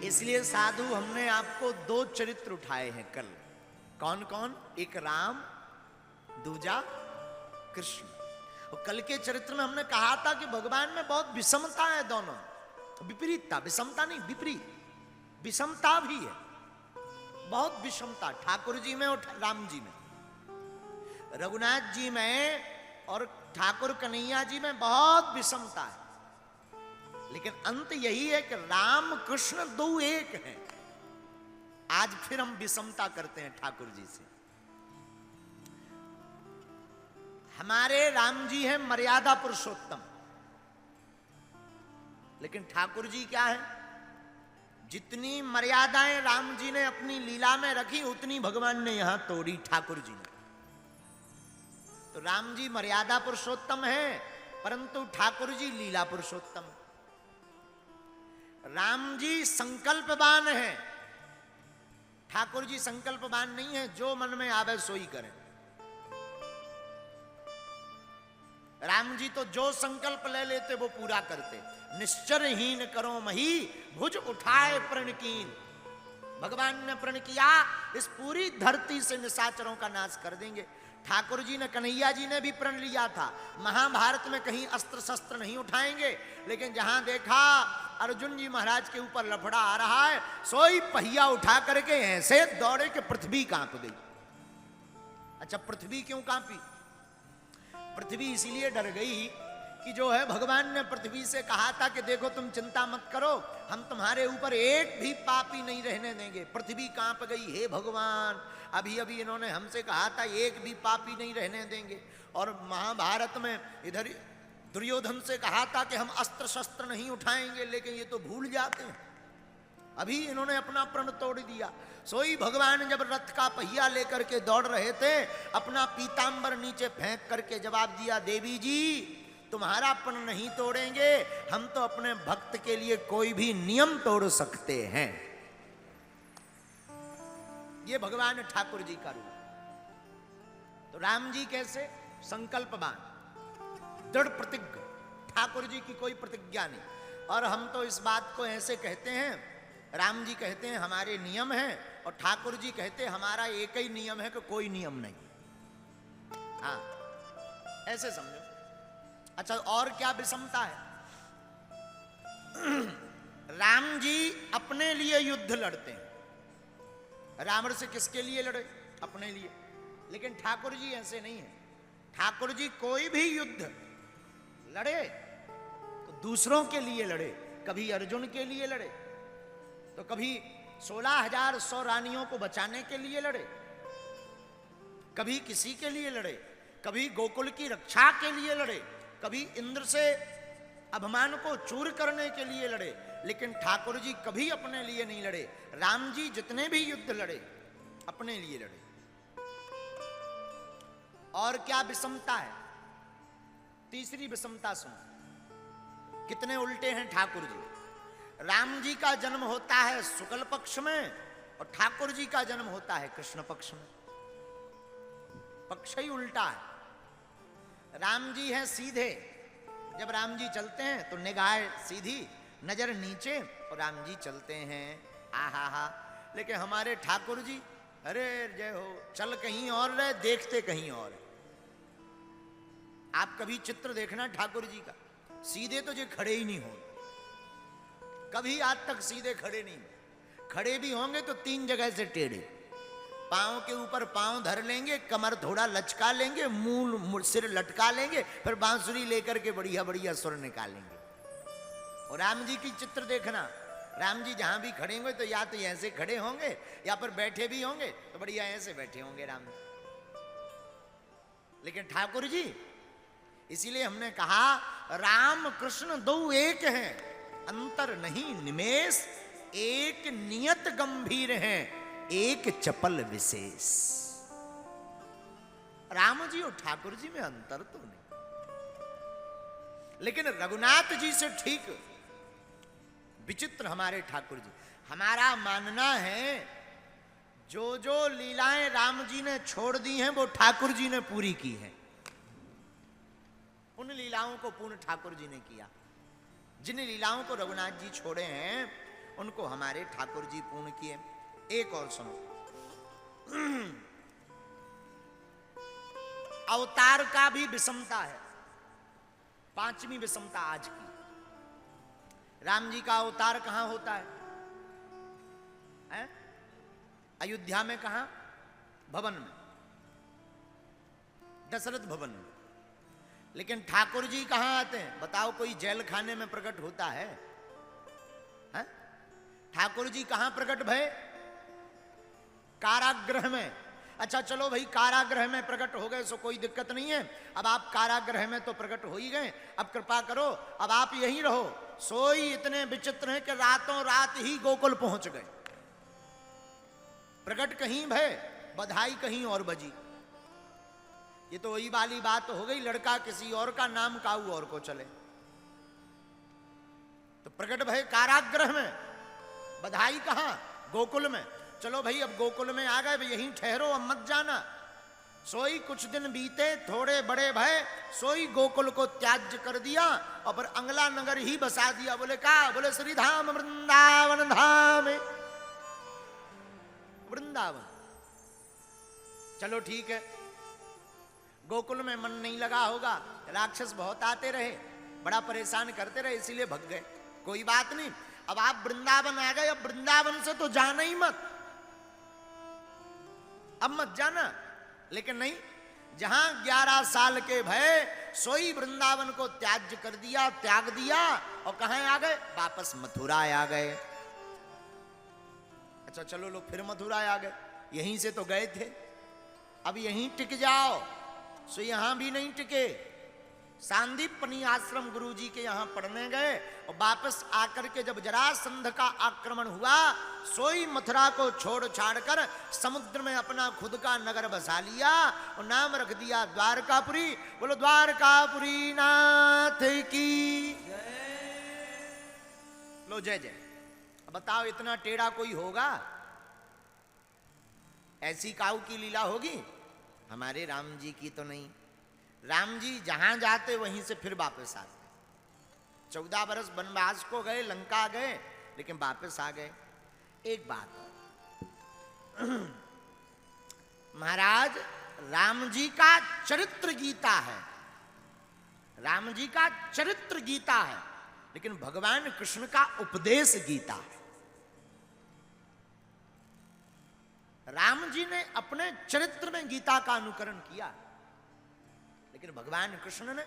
इसलिए साधु हमने आपको दो चरित्र उठाए हैं कल। कौन कौन? एक राम, दूजा कृष्ण। और कल के चरित्र में हमने कहा था कि भगवान में बहुत विषमता है, दोनों विपरीतता, विषमता नहीं विपरीत, विषमता भी है, बहुत विषमता ठाकुर जी में और राम जी में, रघुनाथ जी में और ठाकुर कन्हैया जी में बहुत विषमता है। लेकिन अंत यही है कि राम कृष्ण दो एक हैं। आज फिर हम विषमता करते हैं ठाकुर जी से। हमारे राम जी हैं मर्यादा पुरुषोत्तम, लेकिन ठाकुर जी क्या है? जितनी मर्यादाएं राम जी ने अपनी लीला में रखी उतनी भगवान ने यहां तोड़ी ठाकुर जी ने। तो राम जी मर्यादा पुरुषोत्तम है, परंतु ठाकुर जी लीला पुरुषोत्तम। राम जी संकल्पवान है, ठाकुर जी संकल्पवान नहीं है, जो मन में आवे सोई करें। राम जी तो जो संकल्प ले लेते वो पूरा करते। निश्चरहीन करो मही भुज उठाए प्रण कीन। भगवान ने प्रण किया इस पूरी धरती से निशाचरों का नाश कर देंगे। ठाकुर जी ने, कन्हैया जी ने भी प्रण लिया था, महाभारत में कहीं अस्त्र शस्त्र नहीं उठाएंगे, लेकिन जहां देखा अर्जुन जी महाराज के ऊपर लफड़ा आ रहा है, सोई पहिया उठा करके ऐसे दौड़े कि पृथ्वी कांप गई। अच्छा, पृथ्वी क्यों कांपी? पृथ्वी इसीलिए डर गई कि जो है भगवान ने पृथ्वी से कहा था कि देखो तुम चिंता मत करो, हम तुम्हारे ऊपर एक भी पापी नहीं रहने देंगे। पृथ्वी कांप गई, हे भगवान अभी अभी इन्होंने हमसे कहा था एक भी पापी नहीं रहने देंगे। और महाभारत में इधर दुर्योधन से कहा था कि हम अस्त्र शस्त्र नहीं उठाएंगे, लेकिन ये तो भूल जाते हैं। अभी इन्होंने अपना प्रण तोड़ दिया। सोई भगवान जब रथ का पहिया लेकर के दौड़ रहे थे, अपना पीतांबर नीचे फेंक करके जवाब दिया, देवी जी तुम्हारा प्रण नहीं तोड़ेंगे, हम तो अपने भक्त के लिए कोई भी नियम तोड़ सकते हैं। ये भगवान ठाकुर जी का रूप। तो राम जी कैसे? संकल्पवान, दृढ़ प्रतिज्ञ। ठाकुर जी की कोई प्रतिज्ञा नहीं। और हम तो इस बात को ऐसे कहते हैं, राम जी कहते हैं हमारे नियम हैं, और ठाकुर जी कहते हैं हमारा एक ही नियम है कि कोई नियम नहीं। हाँ, ऐसे समझो। अच्छा, और क्या विषमता है? राम जी अपने लिए युद्ध लड़ते हैं। रावण से किसके लिए लड़े? अपने लिए। लेकिन ठाकुर जी ऐसे नहीं है। ठाकुर जी कोई भी युद्ध लड़े तो दूसरों के लिए लड़े। कभी अर्जुन के लिए लड़े, तो कभी 16,100 रानियों को बचाने के लिए लड़े, कभी किसी के लिए लड़े, कभी गोकुल की रक्षा के लिए लड़े, कभी इंद्र से अभिमान को चूर करने के लिए लड़े। लेकिन ठाकुर जी कभी अपने लिए नहीं लड़े। राम जी जितने भी युद्ध लड़े अपने लिए लड़े। और क्या विषमता है? तीसरी विषमता सुनो, कितने उल्टे हैं ठाकुर जी। राम जी का जन्म होता है शुक्ल पक्ष में और ठाकुर जी का जन्म होता है कृष्ण पक्ष में। पक्ष ही उल्टा है। राम जी हैं सीधे, जब राम जी चलते हैं तो निगाह सीधी, नजर नीचे, और राम जी चलते हैं आहा हा। लेकिन हमारे ठाकुर जी, अरे जय हो, चल कहीं और रहे, देखते कहीं और है। आप कभी चित्र देखना ठाकुर जी का, सीधे तो जो खड़े ही नहीं हो, कभी आज तक सीधे खड़े नहीं। खड़े भी होंगे तो 3 जगह से टेढ़े, पांव के ऊपर पांव धर लेंगे, कमर थोड़ा लचका लेंगे, मूल सिर लटका लेंगे, फिर बांसुरी लेकर के बढ़िया बढ़िया सुर निकालेंगे। और राम जी की चित्र देखना, राम जी जहां भी खड़े होंगे तो या तो ऐसे खड़े होंगे, या पर बैठे भी होंगे तो बढ़िया ऐसे बैठे होंगे राम जी। लेकिन ठाकुर जी, इसीलिए हमने कहा राम कृष्ण दो एक हैं, अंतर नहीं निमेष, एक नियत गंभीर हैं, एक चपल विशेष। राम जी और ठाकुर जी में अंतर तो नहीं, लेकिन रघुनाथ जी से ठीक विचित्र हमारे ठाकुर जी। हमारा मानना है जो जो लीलाएं राम जी ने छोड़ दी हैं वो ठाकुर जी ने पूरी की हैं। उन लीलाओं को पूर्ण ठाकुर जी ने किया। जिन लीलाओं को रघुनाथ जी छोड़े हैं उनको हमारे ठाकुर जी पूर्ण किए। एक और सुनो, अवतार का भी विषमता है। पांचवी विषमता आज की, राम जी का अवतार कहां होता है? अयोध्या में कहां? भवन में, दशरथ भवन में। लेकिन ठाकुर जी कहां आते हैं? बताओ, कोई जेल खाने में प्रकट होता है? ठाकुर जी कहां प्रकट भय? कारागृह में। अच्छा चलो भाई, कारागृह में प्रकट हो गए सो कोई दिक्कत नहीं है। अब आप कारागृह में तो प्रकट हो ही गए, अब कृपा करो अब आप यहीं रहो। सोई इतने विचित्र हैं कि रातों रात ही गोकुल पहुंच गए। प्रकट कहीं भय, बधाई कहीं और बजी। ये तो वही वाली बात हो गई, लड़का किसी और का, नाम काऊ और को चले। तो प्रकट भय कारागृह में, बधाई कहां? गोकुल में। चलो भाई अब गोकुल में आ गए, यहीं ठहरो, अब मत जाना। सोई कुछ दिन बीते, थोड़े बड़े भय, सोई गोकुल को त्याज्य कर दिया और फिर अंगला नगर ही बसा दिया। बोले का? बोले श्री धाम वृंदावन धाम, वृंदावन। चलो ठीक है, गोकुल में मन नहीं लगा होगा, राक्षस बहुत आते रहे, बड़ा परेशान करते रहे, इसीलिए भग गए। कोई बात नहीं, अब आप वृंदावन आ गए, अब वृंदावन से तो जाना ही मत, अब मत जाना। लेकिन नहीं, जहां 11 साल के भय, सोई वृंदावन को त्याज्य कर दिया, त्याग दिया, और कहां आ गए? वापस मथुरा आ गए। अच्छा चलो लोग फिर मथुरा आ गए, यहीं से तो गए थे, अब यहीं टिक जाओ। सो यहां भी नहीं टिके, सांदीपनी आश्रम गुरुजी के यहां पढ़ने गए और वापस आकर के जब जरासंध का आक्रमण हुआ, सोई मथुरा को छोड़ छाड़ कर समुद्र में अपना खुद का नगर बसा लिया और नाम रख दिया द्वारकापुरी। बोलो द्वारकापुरी नाथ की लो जय जय। अब बताओ, इतना टेढ़ा कोई होगा? ऐसी काऊ की लीला होगी? हमारे राम जी की तो नहीं। राम जी जहां जाते वहीं से फिर वापस आते। 14 बरस वनवास को गए, लंका गए, लेकिन वापस आ गए। एक बात महाराज, राम जी का चरित्र गीता है, राम जी का चरित्र गीता है, लेकिन भगवान कृष्ण का उपदेश गीता है। राम जी ने अपने चरित्र में गीता का अनुकरण किया, लेकिन भगवान कृष्ण ने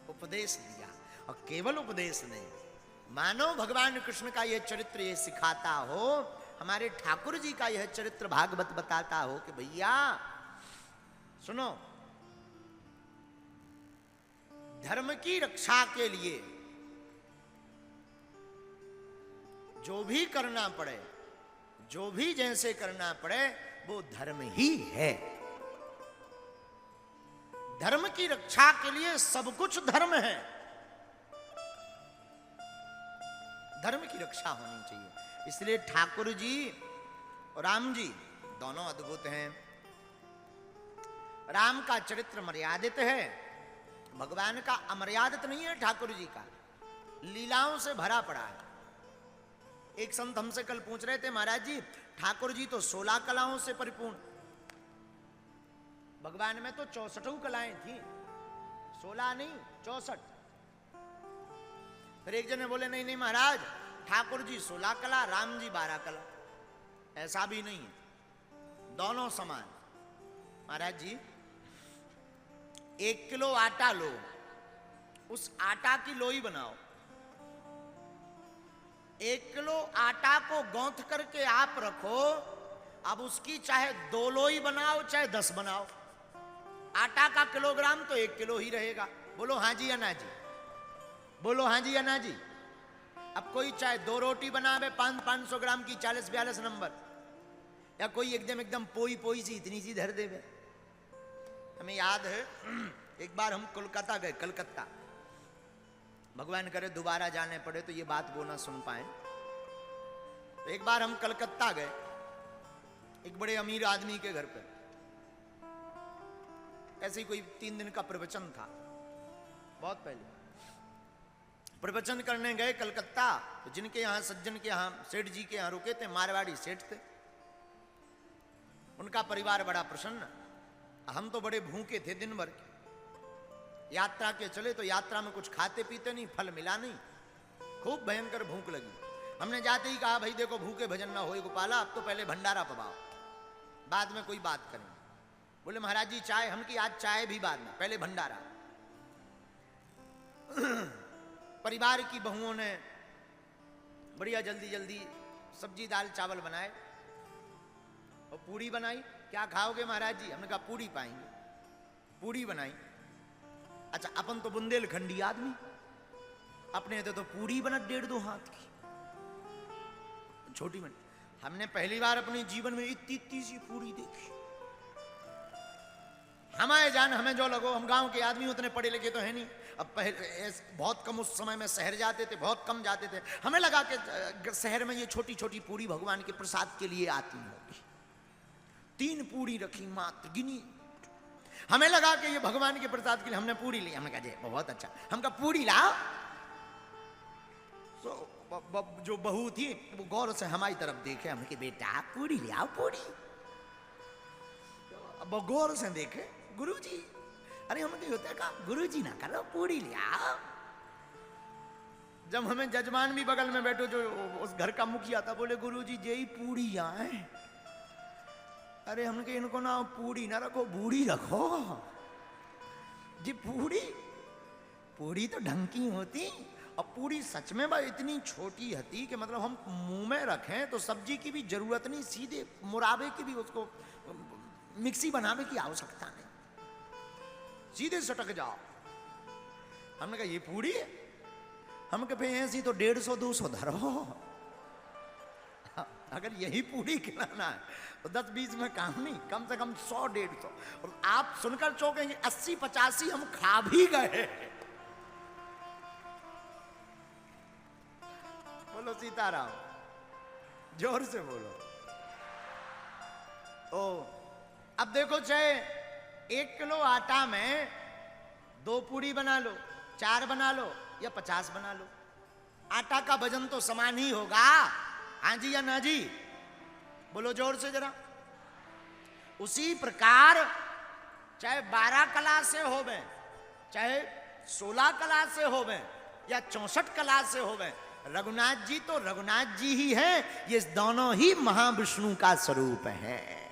उपदेश दिया। और केवल उपदेश नहीं, मानो भगवान कृष्ण का यह चरित्र ये सिखाता हो, हमारे ठाकुर जी का यह चरित्र भागवत बताता हो कि भैया सुनो, धर्म की रक्षा के लिए जो भी करना पड़े, जो भी जैसे करना पड़े, वो धर्म ही है। धर्म की रक्षा के लिए सब कुछ धर्म है, धर्म की रक्षा होनी चाहिए। इसलिए ठाकुर जी और राम जी दोनों अद्भुत हैं। राम का चरित्र मर्यादित है, भगवान का अमर्यादित नहीं है। ठाकुर जी का लीलाओं से भरा पड़ा है। एक संत हमसे कल पूछ रहे थे, महाराज जी ठाकुर जी तो 16 कलाओं से परिपूर्ण, भगवान में तो 64 कलाएं थी, 16 नहीं 64। फिर एक जने बोले नहीं नहीं महाराज, ठाकुर जी 16 कला, राम जी 12 कला। ऐसा भी नहीं है, दोनों समान। महाराज जी 1 किलो आटा लो, उस आटा की लोई बनाओ। 1 किलो आटा को गौंथ करके आप रखो, अब उसकी चाहे 2 लोई बनाओ चाहे 10 बनाओ, आटा का किलोग्राम तो 1 किलो ही रहेगा। बोलो हाँ जी या ना जी, बोलो हाँ जी या ना जी। अब कोई चाहे 2 रोटी बनावे 500 ग्राम की 40-42 नंबर, या कोई एकदम पोई पोई सी इतनी सी धर देवे। हमें याद है एक बार हम कोलकाता गए, कलकत्ता, भगवान करे दोबारा जाने पड़े तो ये बात वो ना सुन पाए। तो एक बार हम कलकत्ता गए, एक बड़े अमीर आदमी के घर पे, ऐसे ही कोई 3 दिन का प्रवचन था, बहुत पहले प्रवचन करने गए कलकत्ता, तो जिनके यहाँ सज्जन के यहाँ सेठ जी के यहाँ रुके थे, मारवाड़ी सेठ थे, उनका परिवार बड़ा प्रसन्न। हम तो बड़े भूखे थे दिन भर के, यात्रा के चले तो यात्रा में कुछ खाते पीते नहीं, फल मिला नहीं, खूब भयंकर भूख लगी। हमने जाते ही कहा भाई देखो भूखे भजन ना होए गोपाला, अब तो पहले भंडारा पवाओ, बाद में कोई बात करेंगे। बोले महाराज जी चाय, हम की आज चाय भी बाद में, पहले भंडारा। परिवार की बहुओं ने बढ़िया जल्दी जल्दी सब्जी दाल चावल बनाए और पूड़ी बनाई। क्या खाओगे महाराज जी? हमने कहा पूड़ी पाएंगे। पूड़ी बनाई। अच्छा अपन तो बुंदेलखंडी आदमी, अपने तो पूड़ी बना 1.5-2 हाथ की छोटी बनी। हमने पहली बार अपने जीवन में इतनी सी पूड़ी देखी। हमारे जान हमें जो लगो, हम गांव के आदमी उतने पढ़े लिखे तो है नहीं। अब पहले बहुत कम उस समय में शहर जाते थे, बहुत कम जाते थे। हमें लगा कि शहर में ये छोटी छोटी पूड़ी भगवान के प्रसाद के लिए आती होगी। 3 पूड़ी रखी मात्र गिनी। हमें लगा कि ये भगवान के प्रसाद के लिए। हमने पूड़ी ली, हमने कहा बहुत अच्छा। हम कहा पूड़ी लाओ। तो जो बहू थी वो गौर से हमारी तरफ देखे, हमने कहा बेटा पूड़ी ले आओ पूड़ी। अब वो गौर से देखे, गुरुजी, अरे हम कहीं होता है कहा गुरुजी ना करो पूड़ी ले आओ। जब हमें जजमान भी बगल में बैठो जो उस घर का मुखिया था, बोले गुरुजी यही पूड़ी आए। अरे हमने कहा इनको ना पूड़ी ना रखो, बूढ़ी रखो जी। पूड़ी तो ढंग की होती। अब पूड़ी सच में भाई इतनी छोटी हती कि मतलब हम मुंह में रखें तो सब्जी की भी जरूरत नहीं, सीधे मुराबे की भी उसको मिक्सी बनाने की आवश्यकता नहीं, सीधे सटक जाओ। हमने कहा ये पूड़ी है? हम कहे ऐसी तो 150-200 धरो। अगर यही पूड़ी खिलाना है तो 10-20 में काम नहीं, कम से कम 100-150। और आप सुनकर चौंकेंगे 80-85 हम खा भी गए। बोलो सीताराम, जोर से बोलो। ओ अब देखो चाहे 1 किलो आटा में 2 पूड़ी बना लो, 4 बना लो या 50 बना लो, आटा का वजन तो समान ही होगा। हाँ जी या ना जी? बोलो जोर से जरा। उसी प्रकार चाहे 12 कला से होवे, चाहे 16 कला से होवे या 64 कला से होवे, रघुनाथ जी तो रघुनाथ जी ही हैं। ये दोनों ही महाविष्णु का स्वरूप है।